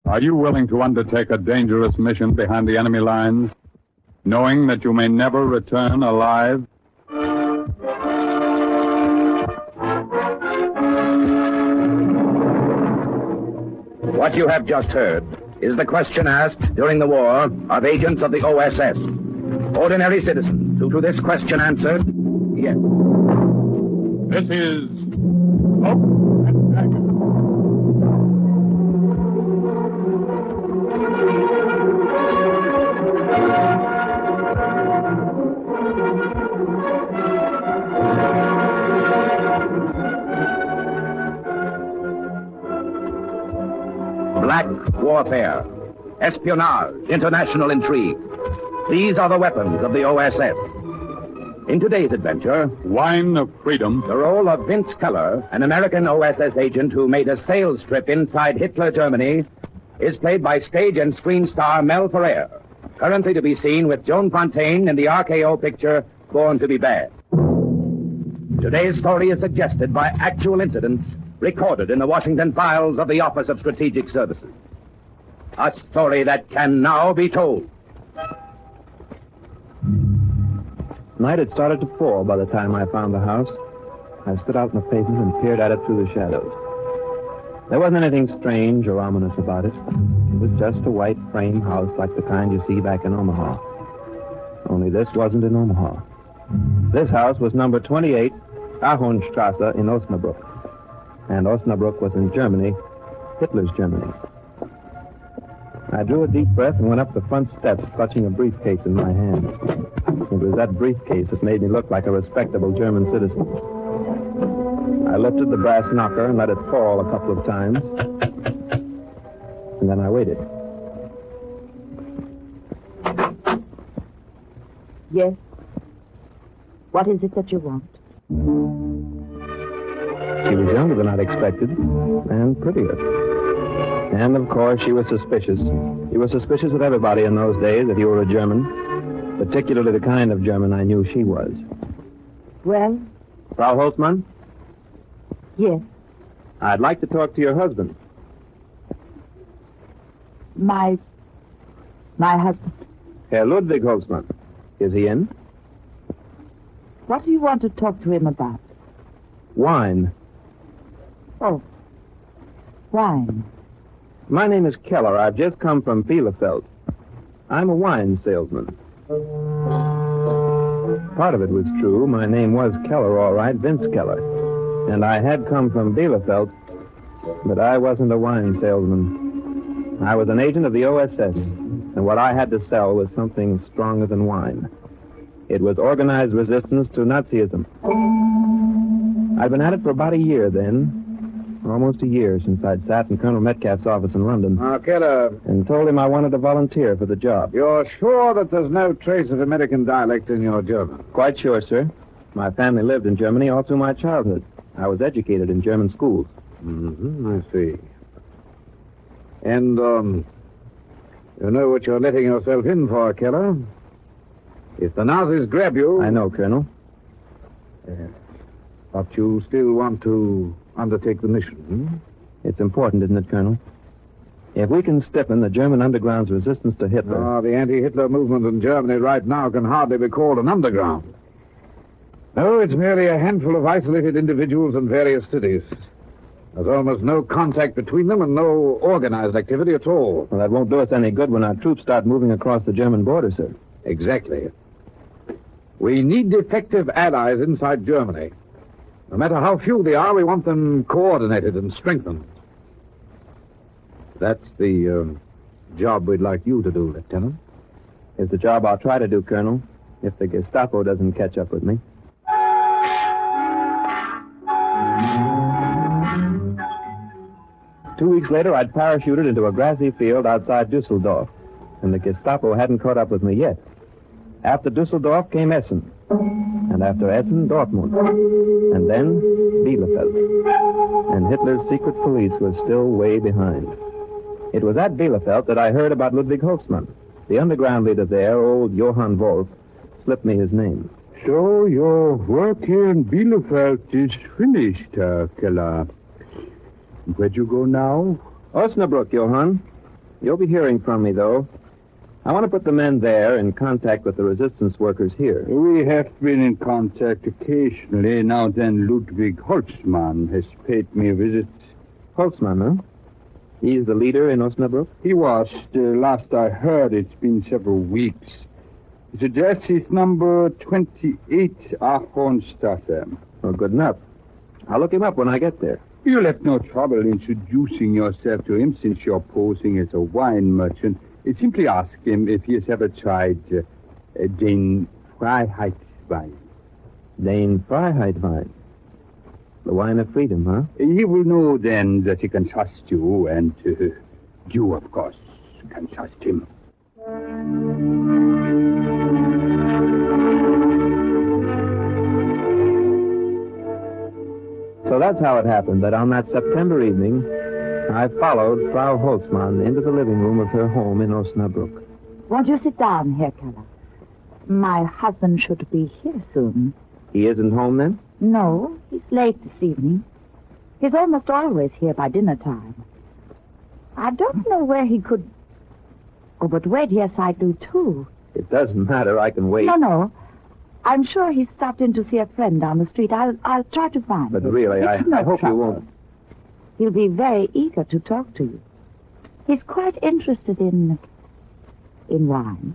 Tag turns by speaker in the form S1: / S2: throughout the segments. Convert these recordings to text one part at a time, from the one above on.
S1: Are you willing to undertake a dangerous mission behind the enemy lines, knowing that you may never return alive?
S2: What you have just heard is the question asked during the war of agents of the OSS. Ordinary citizens who to this question answered, yes.
S1: This is Cloak and Dagger.
S2: Black warfare, espionage, international intrigue. These are the weapons of the OSS. In today's adventure,
S1: Wine of Freedom.
S2: the role of Vince Keller, an American OSS agent who made a sales trip inside Hitler Germany, is played by stage and screen star Mel Ferrer, currently to be seen with Joan Fontaine in the RKO picture Born to be Bad. Today's story is suggested by actual incidents recorded in the Washington files of the Office of Strategic Services. A story that can now be told.
S3: Night had started to fall by the time I found the house. I stood out on the pavement and peered at it through the shadows. There wasn't anything strange or ominous about it. It was just a white frame house like the kind you see back in Omaha. Only this wasn't in Omaha. This house was number 28, Ahornstrasse in Osnabrück. And Osnabrück was in Germany, Hitler's Germany. I drew a deep breath and went up the front steps, clutching a briefcase in my hand. It was that briefcase that made me look like a respectable German citizen. I lifted the brass knocker and let it fall a couple of times. And then I waited.
S4: Yes. What is it that you want?
S3: She was younger than I'd expected, and prettier. And, of course, she was suspicious. You were suspicious of everybody in those days if you were a German, particularly the kind of German I knew she was.
S4: Well?
S3: Frau Holtzmann?
S4: Yes.
S3: I'd like to talk to your husband.
S4: My husband.
S3: Herr Ludwig Holtzmann. Is he in?
S4: What do you want to talk to him about?
S3: Wine.
S4: Oh. Wine.
S3: My name is Keller. I've just come from Bielefeld. I'm a wine salesman. Part of it was true. My name was Keller, all right, Vince Keller. And I had come from Bielefeld, but I wasn't a wine salesman. I was an agent of the OSS, and what I had to sell was something stronger than wine. It was organized resistance to Nazism. I'd been at it for about a year then. Almost a year since I'd sat in Colonel Metcalf's office in London.
S5: Keller,
S3: And told him I wanted to volunteer for the job.
S5: you're sure that there's no trace of American dialect in your German?
S3: Quite sure, sir. My family lived in Germany all through my childhood. I was educated in German schools.
S5: I see. And, you know what you're letting yourself in for, Keller? If the Nazis grab you...
S3: I know, Colonel.
S5: But you still want to undertake the mission,
S3: It's important, isn't it, Colonel? If we can stiffen the German underground's resistance to Hitler...
S5: The anti-Hitler movement in Germany right now can hardly be called an underground. No, it's merely a handful of isolated individuals in various cities. There's almost no contact between them and no organized activity at all.
S3: Well, that won't do us any good when our troops start moving across the German border, sir.
S5: Exactly. We need effective allies inside Germany. No matter how few they are, we want them coordinated and strengthened. That's the job we'd like you to do, Lieutenant.
S3: It's the job I'll try to do, Colonel, if the Gestapo doesn't catch up with me. 2 weeks later, I'd parachuted into a grassy field outside Dusseldorf, and the Gestapo hadn't caught up with me yet. After Dusseldorf came Essen, and after Essen, Dortmund, and then Bielefeld. And Hitler's secret police was still way behind. It was at Bielefeld that I heard about Ludwig Holtzmann. The underground leader there, old Johann Wolf, slipped me his name.
S6: So your work here in Bielefeld is finished, Keller. Where'd you go now?
S3: Osnabrück, Johann. You'll be hearing from me, though. I want to put the men there in contact with the resistance workers here.
S6: We have been in contact occasionally. Now then, Ludwig Holtzmann has paid me a visit.
S3: Holtzmann, huh? He's the leader in Osnabrück?
S6: He was. The last I heard, it's been several weeks. His address is number 28 Ahornstrasse.
S3: Oh, good enough. I'll look him up when I get there.
S6: You'll have no trouble introducing yourself to him since you're posing as a wine merchant. Simply ask him if he has ever tried Den Freiheitswein.
S3: Den Freiheitswein. The wine of freedom, huh?
S6: He will know then that he can trust you, and you, of course, can trust him.
S3: So that's how it happened that on that September evening, I followed Frau Holtzmann into the living room of her home in Osnabrück.
S4: Won't you sit down, Herr Keller? My husband should be here soon.
S3: He isn't home then?
S4: No, he's late this evening. He's almost always here by dinner time. I don't know where he could... Oh, but wait, yes, I do, too.
S3: It doesn't matter. I can wait.
S4: No. I'm sure he stopped in to see a friend down the street. I'll try to find him.
S3: But really, I
S4: No
S3: hope you
S4: trouble.
S3: won't.
S4: He'll be very eager to talk to you. He's quite interested in wine.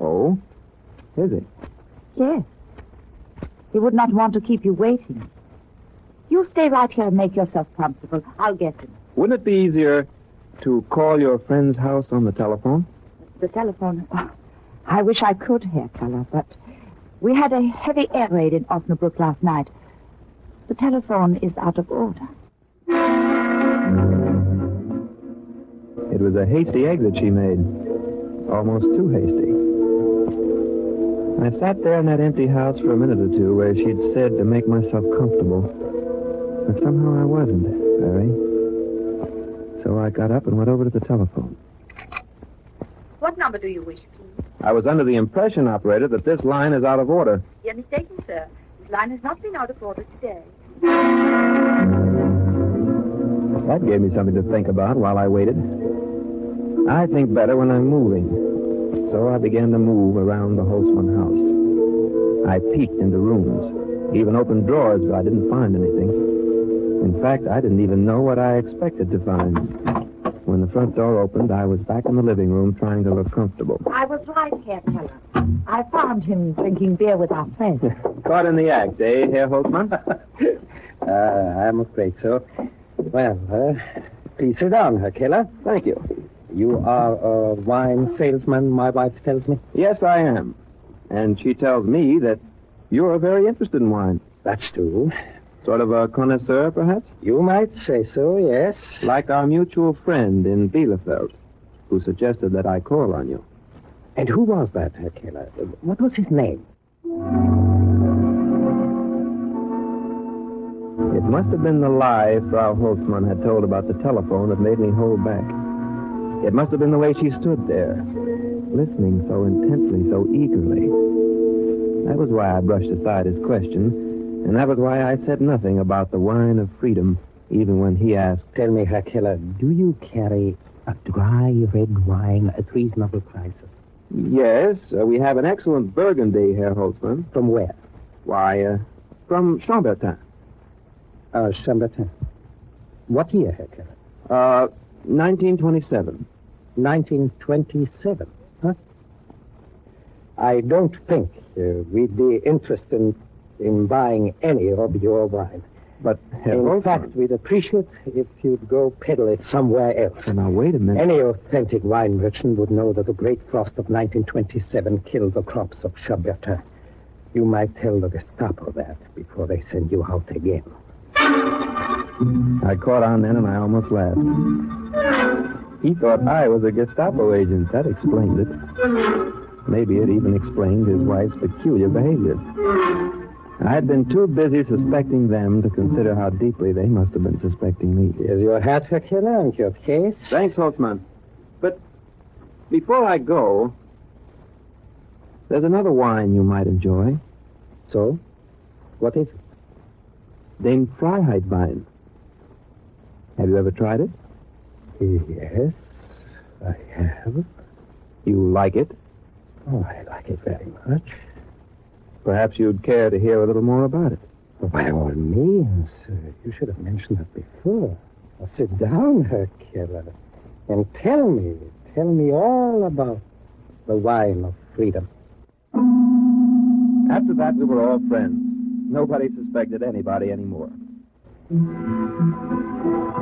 S3: Oh? Is he?
S4: Yes. He would not want to keep you waiting. You stay right here and make yourself comfortable. I'll get him.
S3: Wouldn't it be easier to call your friend's house on the telephone?
S4: The telephone... Oh, I wish I could, Herr Keller, but we had a heavy air raid in Osnabrück last night. The telephone is out of order.
S3: It was a hasty exit she made. Almost too hasty. I sat there in that empty house for a minute or two where she'd said to make myself comfortable. But somehow I wasn't, very. So I got up and went over to the telephone.
S7: What number do you wish, please?
S3: I was under the impression, operator, that this line is out of order.
S7: You're mistaken, sir. This line has not been out of order today.
S3: That gave me something to think about while I waited. I think better when I'm moving. So I began to move around the Holtzmann house. I peeked into rooms, even opened drawers, but I didn't find anything. In fact, I didn't even know what I expected to find. When the front door opened, I was back in the living room trying to look comfortable.
S4: I was right, Herr Keller. I found him drinking beer with our friend.
S3: Caught in the act, eh, Herr Holtzmann?
S2: I'm afraid so. Well, please sit down, Herr Keller.
S3: Thank you.
S2: You are a wine salesman, my wife tells me.
S3: Yes, I am. And she tells me that you're very interested in wine.
S2: That's true.
S3: Sort of a connoisseur, perhaps?
S2: You might say so, yes.
S3: Like our mutual friend in Bielefeld, who suggested that I call on you.
S2: And who was that, Herr Keller? What was his name?
S3: It must have been the lie Frau Holtzmann had told about the telephone that made me hold back. It must have been the way she stood there, listening so intently, so eagerly. That was why I brushed aside his question, and that was why I said nothing about the wine of freedom, even when he asked.
S2: Tell me, Herr Keller, do you carry a dry red wine at reasonable prices?
S3: Yes, we have an excellent Burgundy, Herr Holtzmann.
S2: From where?
S3: Why, from Chambertin.
S2: Chambertin. What year, Herr Keller?
S3: 1927.
S2: 1927, huh? I don't think we'd be interested in buying any of your wine.
S3: But, Herr
S2: In
S3: Holtzmann...
S2: fact, we'd appreciate if you'd go peddle it somewhere else.
S3: Now, wait a minute.
S2: Any authentic wine merchant would know that the great frost of 1927 killed the crops of Chambertin. You might tell the Gestapo that before they send you out again.
S3: I caught on then, and I almost laughed. He thought I was a Gestapo agent. That explained it. Maybe it even explained his wife's peculiar behavior. I'd been too busy suspecting them to consider how deeply they must have been suspecting me.
S2: Here's your hat, Herr Keller, and your case.
S3: Thanks, Holtzmann. But before I go, there's another wine you might enjoy.
S2: So? What is it?
S3: Den Freiheitswein. Have you ever tried it?
S2: Yes.
S8: I have.
S3: You like it?
S8: Oh, I like it very much.
S3: Perhaps you'd care to hear a little more about it.
S8: By all means. You should have mentioned that before. Now, sit down, Herr Keller, and tell me all about the wine of freedom.
S3: After that, we were all friends. Nobody suspected anybody anymore.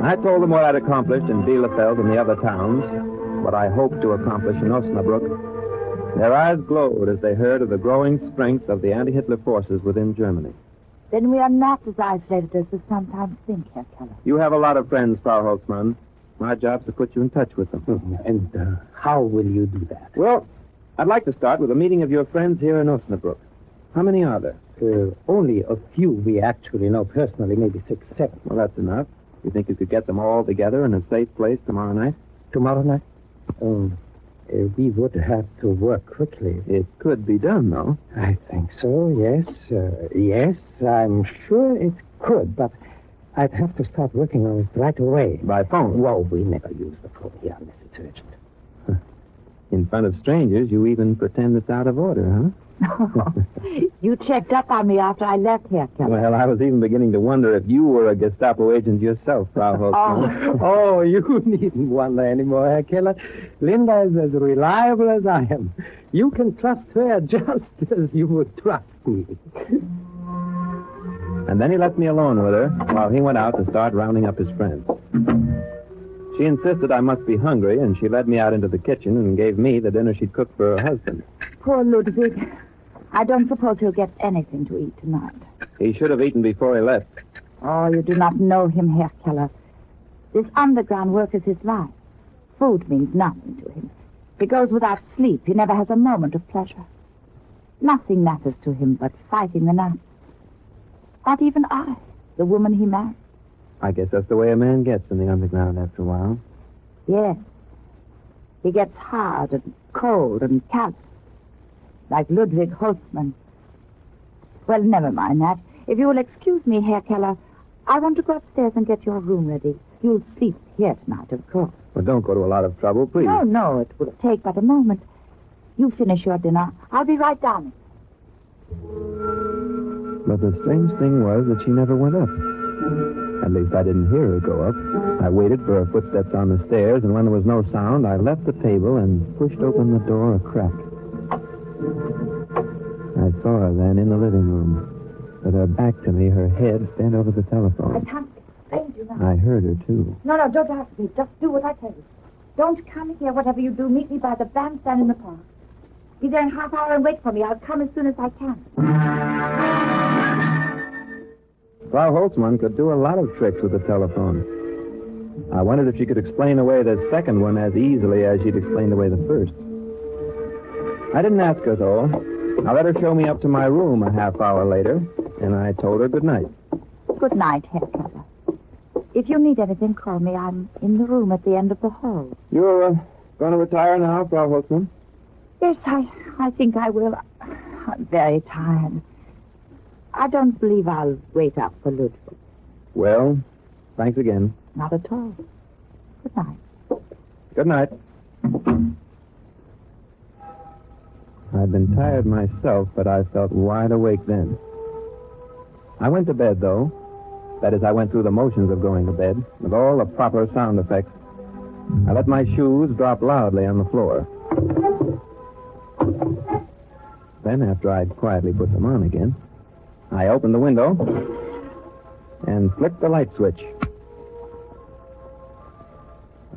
S3: I told them what I'd accomplished in Bielefeld and the other towns, what I hoped to accomplish in Osnabrück. Their eyes glowed as they heard of the growing strength of the anti-Hitler forces within Germany.
S4: Then we are not as isolated as we sometimes think, Herr Keller.
S3: You have a lot of friends, Frau Holtzmann. My job's to put you in touch with them.
S8: And how will you do that?
S3: Well, I'd like to start with a meeting of your friends here in Osnabrück. How many are there?
S8: Only a few we actually know personally, maybe 6, 7.
S3: Well, that's enough. You think you could get them all together in a safe place tomorrow night?
S8: Tomorrow night? We would have to work quickly.
S3: It could be done, though.
S8: I think so, yes. Yes, I'm sure it could, but I'd have to start working on it right away.
S3: By phone?
S8: Well, we never use the phone here unless it's urgent.
S3: In front of strangers, you even pretend it's out of order, huh?
S4: You checked up on me after I left, Herr Keller.
S3: Well, I was even beginning to wonder if you were a Gestapo agent yourself, Frau Holtzmann.
S8: Oh, you needn't wonder anymore, Herr Keller. Linda is as reliable as I am. You can trust her just as you would trust me.
S3: And then he left me alone with her while he went out to start rounding up his friends. She insisted I must be hungry, and she led me out into the kitchen and gave me the dinner she'd cooked for her husband.
S4: Poor Ludwig. I don't suppose he'll get anything to eat tonight.
S3: He should have eaten before he left.
S4: Oh, you do not know him, Herr Keller. This underground work is his life. Food means nothing to him. He goes without sleep. He never has a moment of pleasure. Nothing matters to him but fighting the Nazis. Not even I, the woman he married.
S3: I guess that's the way a man gets in the underground after a while.
S4: Yes. He gets hard and cold and callous. Like Ludwig Holtzmann. Well, never mind that. If you will excuse me, Herr Keller, I want to go upstairs and get your room ready. You'll sleep here tonight, of course.
S3: Well, don't go to a lot of trouble, please.
S4: No, it will take but a moment. You finish your dinner. I'll be right down.
S3: But the strange thing was that she never went up. At least I didn't hear her go up. I waited for her footsteps on the stairs, and when there was no sound, I left the table and pushed open the door a crack. I saw her then in the living room, with her back to me, her head bent over the telephone.
S4: I can't explain to you now.
S3: I heard her, too.
S4: No, don't ask me. Just do what I tell you. Don't come here, whatever you do. Meet me by the bandstand in the park. Be there in half hour and wait for me. I'll come as soon as I can.
S3: Frau Holtzmann could do a lot of tricks with the telephone. I wondered if she could explain away the second one as easily as she'd explained away the first. I didn't ask her, though. I let her show me up to my room a half hour later, and I told her good night.
S4: Good night, Herr Keller. If you need anything, call me. I'm in the room at the end of the hall.
S3: You're going to retire now, Frau Holtzmann?
S4: Yes, I think I will. I'm very tired. I don't believe I'll wait up for Ludwig.
S3: Well, thanks again.
S4: Not at all. Good night.
S3: Good night. I'd been tired myself, but I felt wide awake then. I went to bed, though. That is, I went through the motions of going to bed, with all the proper sound effects. I let my shoes drop loudly on the floor. Then, after I'd quietly put them on again, I opened the window and flicked the light switch.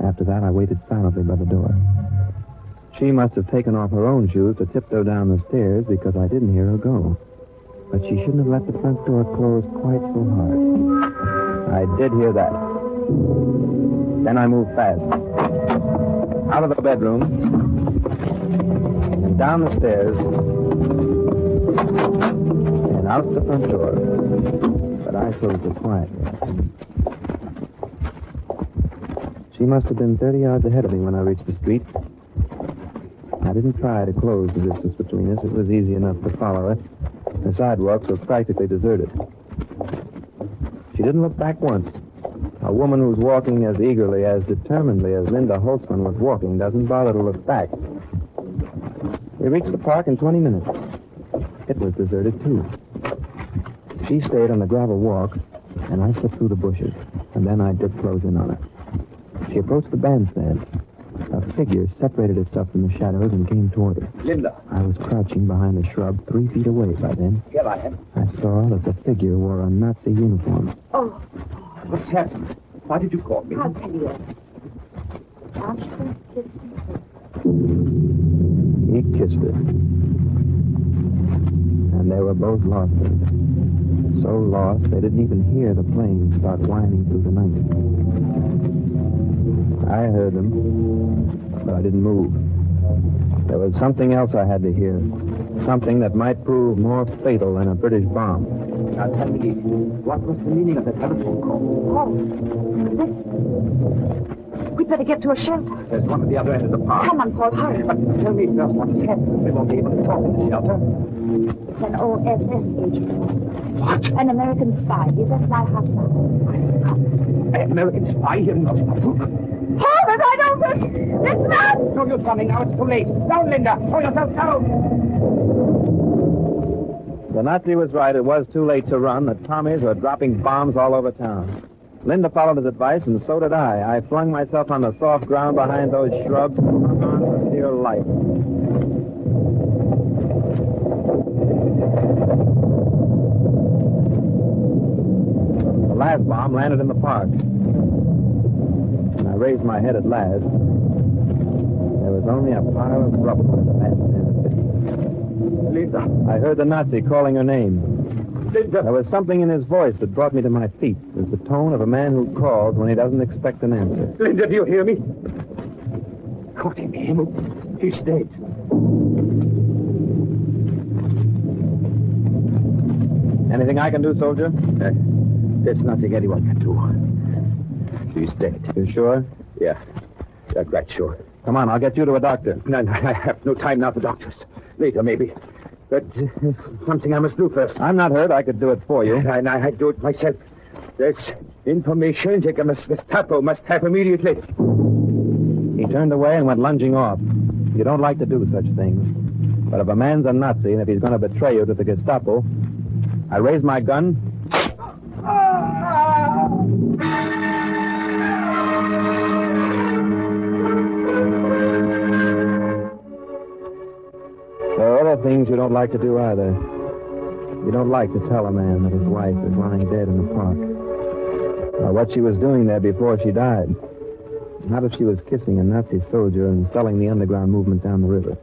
S3: After that, I waited silently by the door. She must have taken off her own shoes to tiptoe down the stairs because I didn't hear her go. But she shouldn't have let the front door close quite so hard. I did hear that. Then I moved fast. Out of the bedroom and down the stairs and out the front door. But I closed it quietly. She must have been 30 yards ahead of me when I reached the street. I didn't try to close the distance between us. It was easy enough to follow her. The sidewalks were practically deserted. She didn't look back once. A woman who's walking as eagerly, as determinedly as Linda Holtzman was walking doesn't bother to look back. We reached the park in 20 minutes. It was deserted, too. She stayed on the gravel walk, and I slipped through the bushes, and then I did close in on her. She approached the bandstand. A figure separated itself from the shadows and came toward her.
S2: Linda.
S3: I was crouching behind a shrub 3 feet away by then.
S2: Here I am.
S3: I saw that the figure wore a Nazi uniform.
S4: Oh,
S2: What's happened? Why did you call me?
S4: I'll tell you. Aren't you going to kiss me?
S3: He kissed her. And they were both lost in it. So lost they didn't even hear the plane start whining through the night. I heard them, but I didn't move. There was something else I had to hear. Something that might prove more fatal than a British bomb.
S2: Now tell me, what was the meaning of the telephone call?
S4: Oh, listen. We'd better get to a shelter.
S2: There's one at the other end of the park.
S4: Come on, Paul, hurry.
S2: But tell me first what has happened. We won't be able to talk in the shelter.
S4: It's an OSS agent.
S2: What?
S4: An American spy. He's at my house now.
S2: An American spy here in Osnabrück?
S4: Hold it, I don't think. Let's run!
S2: No use running now. It's too late. Down, Linda. Throw yourself down.
S3: The Nazi was right. It was too late to run. The Tommies were dropping bombs all over town. Linda followed his advice, and so did I. I flung myself on the soft ground behind those shrubs and hung on for dear life. The last bomb landed in the park. When I raised my head at last, there was only a pile of rubble in the bandstand.
S2: Linda.
S3: I heard the Nazi calling her name.
S2: Linda.
S3: There was something in his voice that brought me to my feet. It was the tone of a man who calls when he doesn't expect an answer.
S2: Linda, do you hear me? God in him. He's dead.
S3: Anything I can do, soldier?
S2: There's nothing anyone can do. He's dead.
S3: You sure?
S2: Yeah. I'm quite sure.
S3: Come on, I'll get you to a doctor.
S2: No, I have no time now for doctors. Later, maybe. But there's something I must do first.
S3: I'm not hurt. I could do it for you.
S2: I do it myself. There's information the Gestapo must have immediately.
S3: He turned away and went lunging off. You don't like to do such things. But if a man's a Nazi and if he's going to betray you to the Gestapo, I raised my gun. There are other things you don't like to do either. You don't like to tell a man that his wife is lying dead in the park. Or what she was doing there before she died. Not if she was kissing a Nazi soldier and selling the underground movement down the river.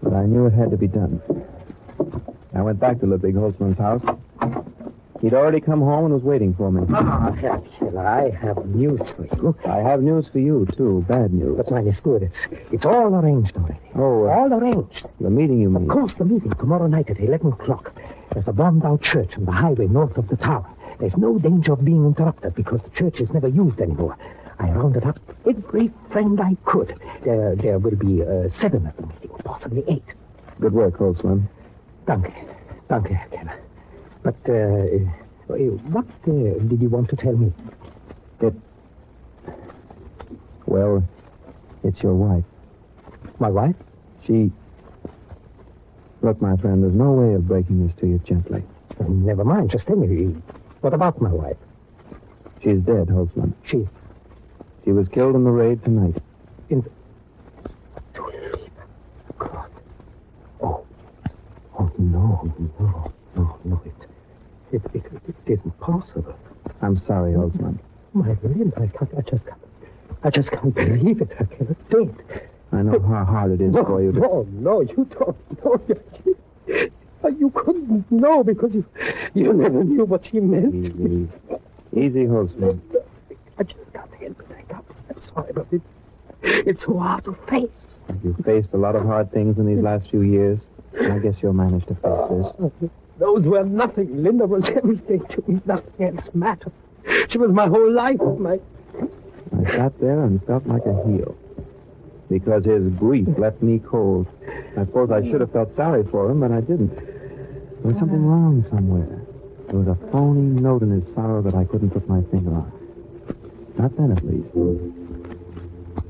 S3: But I knew it had to be done. I went back to Ludwig Holtzman's house. He'd already come home and was waiting for me.
S8: Herr Keller, I have news for you.
S3: I have news for you, too. Bad news.
S8: But mine is good. It's all arranged already.
S3: Oh,
S8: All arranged.
S3: the meeting you mean?
S8: Of course, the meeting tomorrow night at 11 o'clock. There's a bombed-out church on the highway north of the tower. There's no danger of being interrupted because the church is never used anymore. I rounded up every friend I could. There will be 7 at the meeting, possibly 8.
S3: Good work, Holtzman.
S8: Danke, Herr Keller. But, what did you want to tell me?
S3: Well, it's your wife.
S8: My wife?
S3: Look, my friend, there's no way of breaking this to you gently.
S8: Never mind, just tell me. What about my wife?
S3: She's dead, Holtzman.
S8: She's...
S3: She was killed in the raid tonight.
S8: in... Du lieber Gott. Oh, no. It isn't possible.
S3: I'm sorry, Holtzman.
S8: My Linda, I just can't believe it. I cannot think.
S3: I know how hard it is for you to...
S8: No, you don't know. You couldn't know because you never knew what she meant.
S3: Easy, Holtzman.
S8: I just can't help it. I'm sorry, but it's so hard to face.
S3: You've faced a lot of hard things in these last few years. I guess you'll manage to face this.
S8: Those were nothing. Linda was everything to me. Nothing else mattered. She was my whole life.
S3: I sat there and felt like a heel. Because his grief left me cold. I suppose I should have felt sorry for him, but I didn't. There was something wrong somewhere. There was a phony note in his sorrow that I couldn't put my finger on. Not then, at least.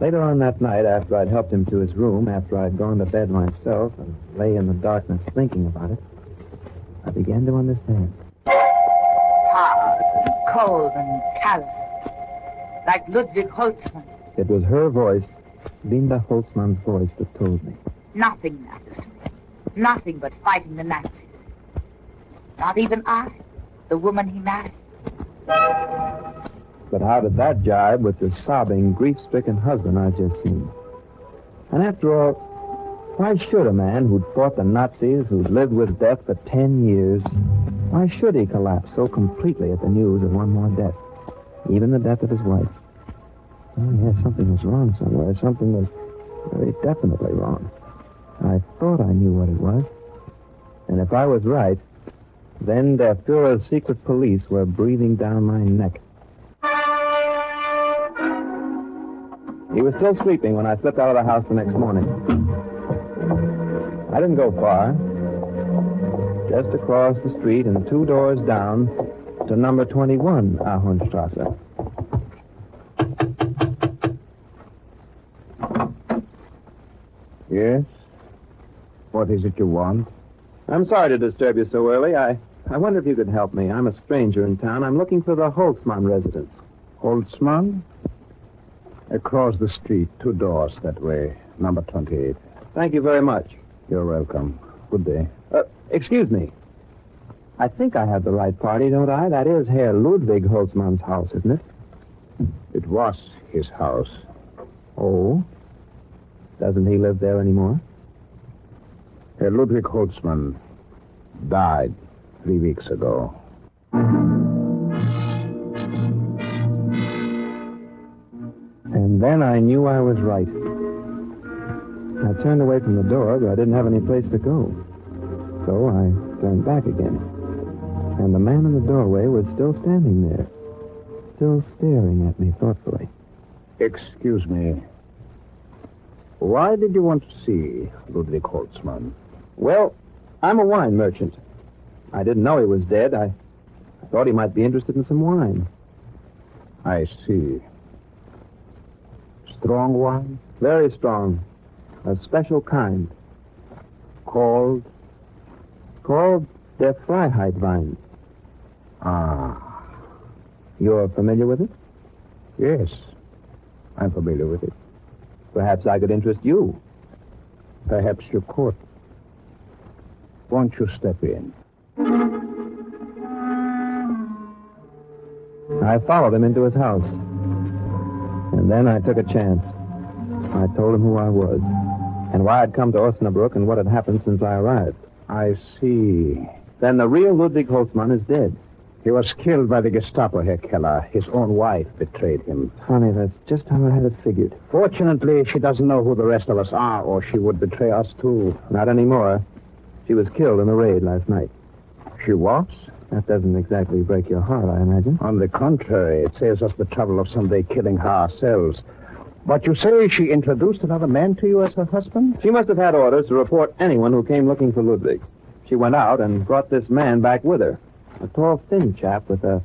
S3: Later on that night, after I'd helped him to his room, after I'd gone to bed myself and lay in the darkness thinking about it, I began to understand.
S4: Hard and cold and callous. Like Ludwig Holtzmann.
S3: It was her voice, Linda Holtzmann's voice, that told me.
S4: Nothing matters to me. Nothing but fighting the Nazis. Not even I, the woman he married.
S3: But how did that jibe with the sobbing, grief-stricken husband I'd just seen? And after all, why should a man who'd fought the Nazis, who'd lived with death for 10 years, why should he collapse so completely at the news of one more death? Even the death of his wife. Oh, yes, something was wrong somewhere. Something was very definitely wrong. I thought I knew what it was. And if I was right, then Der Fuhrer's secret police were breathing down my neck. He was still sleeping when I slipped out of the house the next morning. I didn't go far. Just across the street and 2 doors down to number 21 Ahornstrasse.
S5: Yes? What is it you want?
S3: I'm sorry to disturb you so early. I wonder if you could help me. I'm a stranger in town. I'm looking for the Holtzmann residence.
S5: Holtzmann? Across the street, 2 doors that way, number 28.
S3: Thank you very much.
S5: You're welcome. Good day.
S3: Excuse me. I think I have the right party, don't I? That is Herr Ludwig Holtzmann's house, isn't it?
S5: It was his house.
S3: Oh? Doesn't he live there anymore?
S5: Herr Ludwig Holtzmann died 3 weeks ago.
S3: And then I knew I was right. I turned away from the door, but I didn't have any place to go. So I turned back again. And the man in the doorway was still standing there, still staring at me thoughtfully.
S5: Excuse me. Why did you want to see Ludwig Holtzmann?
S3: Well, I'm a wine merchant. I didn't know he was dead. I thought he might be interested in some wine.
S5: I see. Strong wine?
S3: Very strong. A special kind.
S5: Called?
S3: Called Der Freiheitwein.
S5: Ah.
S3: You're familiar with it?
S5: Yes. I'm familiar with it.
S3: Perhaps I could interest you.
S5: Perhaps you could. Won't you step in?
S3: I followed him into his house. And then I took a chance. I told him who I was, and why I'd come to Osnabrück and what had happened since I arrived.
S5: I see.
S3: Then the real Ludwig Holtzmann is dead.
S5: He was killed by the Gestapo, Herr Keller. His own wife betrayed him.
S3: Funny, that's just how I had it figured.
S5: Fortunately, she doesn't know who the rest of us are, or she would betray us, too.
S3: Not anymore. She was killed in a raid last night.
S5: She was?
S3: That doesn't exactly break your heart, I imagine.
S5: On the contrary, it saves us the trouble of someday killing her ourselves. But you say she introduced another man to you as her husband?
S3: She must have had orders to report anyone who came looking for Ludwig. She went out and brought this man back with her. A tall, thin chap with a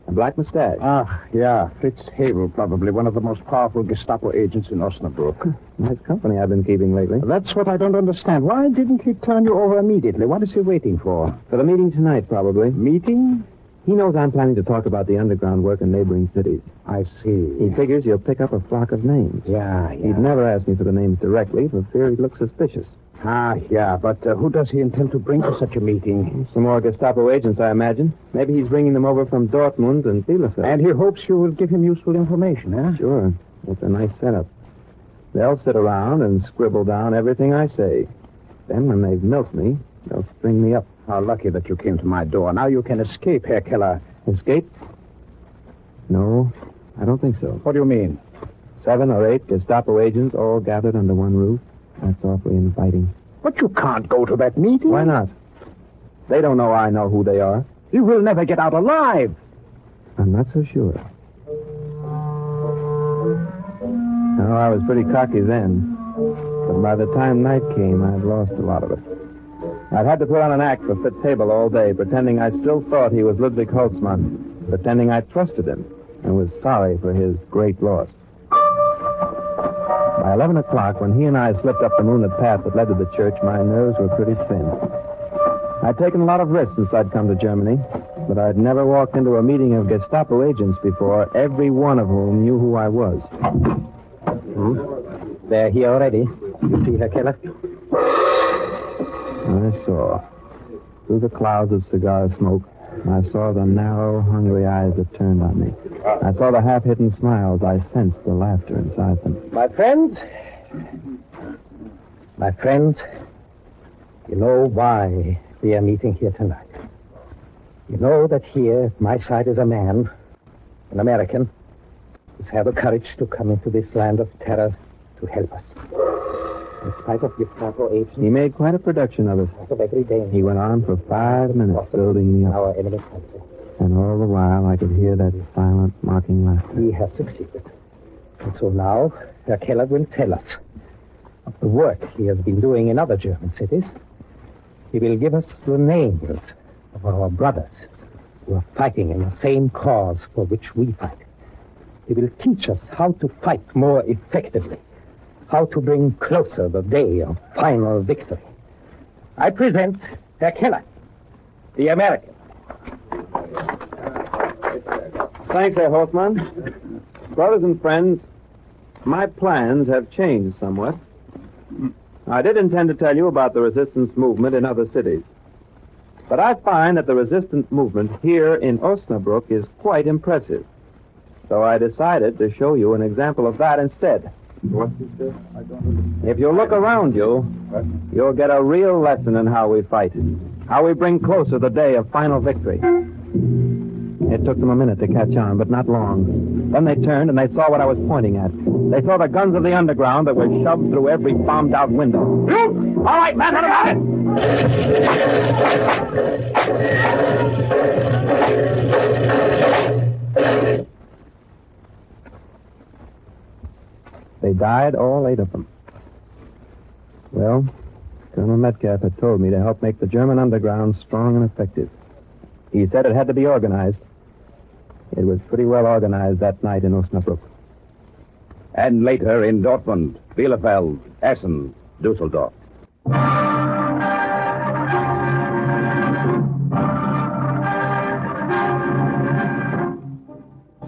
S3: black mustache.
S5: Ah, yeah. Fritz Havel, probably one of the most powerful Gestapo agents in Osnabrück.
S3: Nice company I've been keeping lately.
S5: That's what I don't understand. Why didn't he turn you over immediately? What is he waiting for?
S3: For the meeting tonight, probably.
S5: Meeting?
S3: He knows I'm planning to talk about the underground work in neighboring cities.
S5: I see.
S3: He figures he'll pick up a flock of names.
S5: Yeah.
S3: He'd never ask me for the names directly for fear he'd look suspicious.
S5: Ah, yeah, but who does he intend to bring to such a meeting?
S3: Some more Gestapo agents, I imagine. Maybe he's bringing them over from Dortmund and Bielefeld.
S5: And he hopes you will give him useful information, huh?
S3: Sure. It's a nice setup. They'll sit around and scribble down everything I say. Then when they've milked me, they'll string me up.
S5: How lucky that you came to my door. Now you can escape, Herr Keller.
S3: Escape? No, I don't think so.
S5: What do you mean?
S3: 7 or 8 Gestapo agents all gathered under one roof. That's awfully inviting.
S5: But you can't go to that meeting.
S3: Why not? They don't know I know who they are.
S5: You will never get out alive.
S3: I'm not so sure. No, I was pretty cocky then. But by the time night came, I'd lost a lot of it. I'd had to put on an act for Fitzhabel all day, pretending I still thought he was Ludwig Holtzmann, pretending I trusted him and was sorry for his great loss. By 11 o'clock, when he and I slipped up the moonlit path that led to the church, my nerves were pretty thin. I'd taken a lot of risks since I'd come to Germany, but I'd never walked into a meeting of Gestapo agents before, every one of whom knew who I was.
S8: They're here already. You see, Herr Keller?
S3: I saw. Through the clouds of cigar smoke, I saw the narrow, hungry eyes that turned on me. I saw the half-hidden smiles. I sensed the laughter inside them.
S8: My friends, you know why we are meeting here tonight. You know that here at my side is a man, an American, who's had the courage to come into this land of terror to help us. In spite of Gestapo agents...
S3: He made quite a production of it.
S8: Of every day.
S3: He went on for 5 minutes building me up.
S8: Our enemy country.
S3: And all the while, I could hear that silent, mocking laughter.
S8: He has succeeded. And so now, Herr Keller will tell us of the work he has been doing in other German cities. He will give us the names of our brothers who are fighting in the same cause for which we fight. He will teach us how to fight more effectively, how to bring closer the day of final victory. I present Herr Keller, the American.
S3: Thanks, Herr Holtzmann. Brothers and friends, my plans have changed somewhat. I did intend to tell you about the resistance movement in other cities. But I find that the resistance movement here in Osnabrück is quite impressive. So I decided to show you an example of that instead.
S6: What is this? I don't understand.
S3: If you look around you, you'll get a real lesson in how we fight, how we bring closer the day of final victory. It took them a minute to catch on, but not long. Then they turned and they saw what I was pointing at. They saw the guns of the underground that were shoved through every bombed-out window. All right, man, what about it? They died, all 8 of them. Well, Colonel Metcalf had told me to help make the German underground strong and effective. He said it had to be organized. It was pretty well organized that night in Osnabrück.
S2: And later in Dortmund, Bielefeld, Essen, Dusseldorf.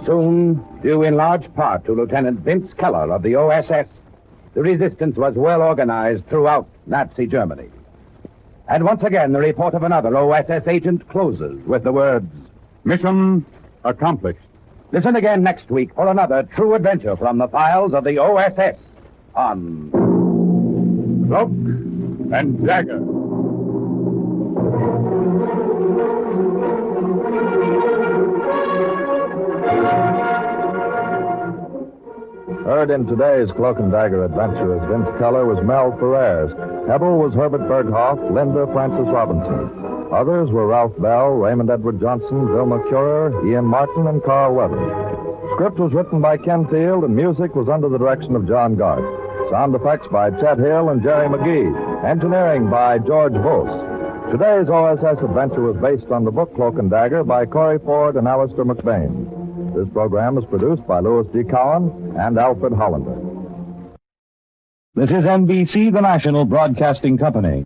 S2: Soon, due in large part to Lieutenant Vince Keller of the OSS, the resistance was well organized throughout Nazi Germany. And once again, the report of another OSS agent closes with the words,
S1: Mission accomplished.
S2: listen again next week for another true adventure from the files of the OSS on
S1: Cloak and Dagger.
S9: Heard in today's Cloak and Dagger adventure as Vince Keller was Mel Ferrers. Hebel was Herbert Berghoff, Linda Francis Robinson. Others were Ralph Bell, Raymond Edward Johnson, Vilma Curer, Ian Martin, and Carl Weathers. Script was written by Ken Field, and music was under the direction of John Garth. Sound effects by Chet Hill and Jerry McGee. Engineering by George Vos. Today's OSS adventure was based on the book Cloak and Dagger by Corey Ford and Alistair McBain. This program is produced by Louis D. Cowan and Alfred Hollander.
S10: This is NBC, the national broadcasting company.